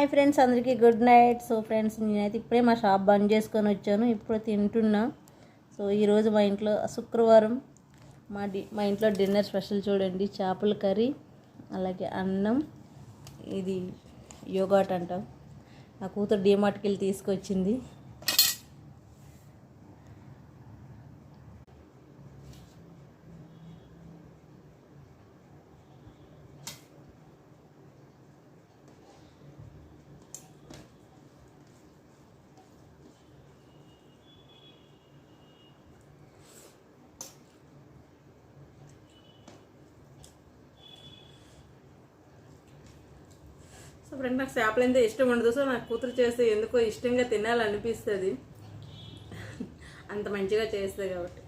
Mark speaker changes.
Speaker 1: Hi friends, అందరికీ good night. So friends, నేనైతే ఇప్పుడే మా షాప్ బంద్ చేసుకొని వచ్చాను. ఇప్పుడు తింటున్నా. సో ఈరోజు మా ఇంట్లో శుక్రవారం మా ఇంట్లో డిన్నర్ స్పెషల్ చూడండి. చేపల కర్రీ, అలాగే అన్నం, ఇది యోగాట్ అంటాం. నా కూతురు డీమార్ట్కి వెళ్ళి తీసుకొచ్చింది.
Speaker 2: సో ఫ్రెండ్, నాకు చేపలు అంటే ఇష్టం ఉండదు. సో నాకు కూతురు చేస్తే ఎందుకో ఇష్టంగా తినాలనిపిస్తుంది, అంత మంచిగా చేస్తే కాబట్టి.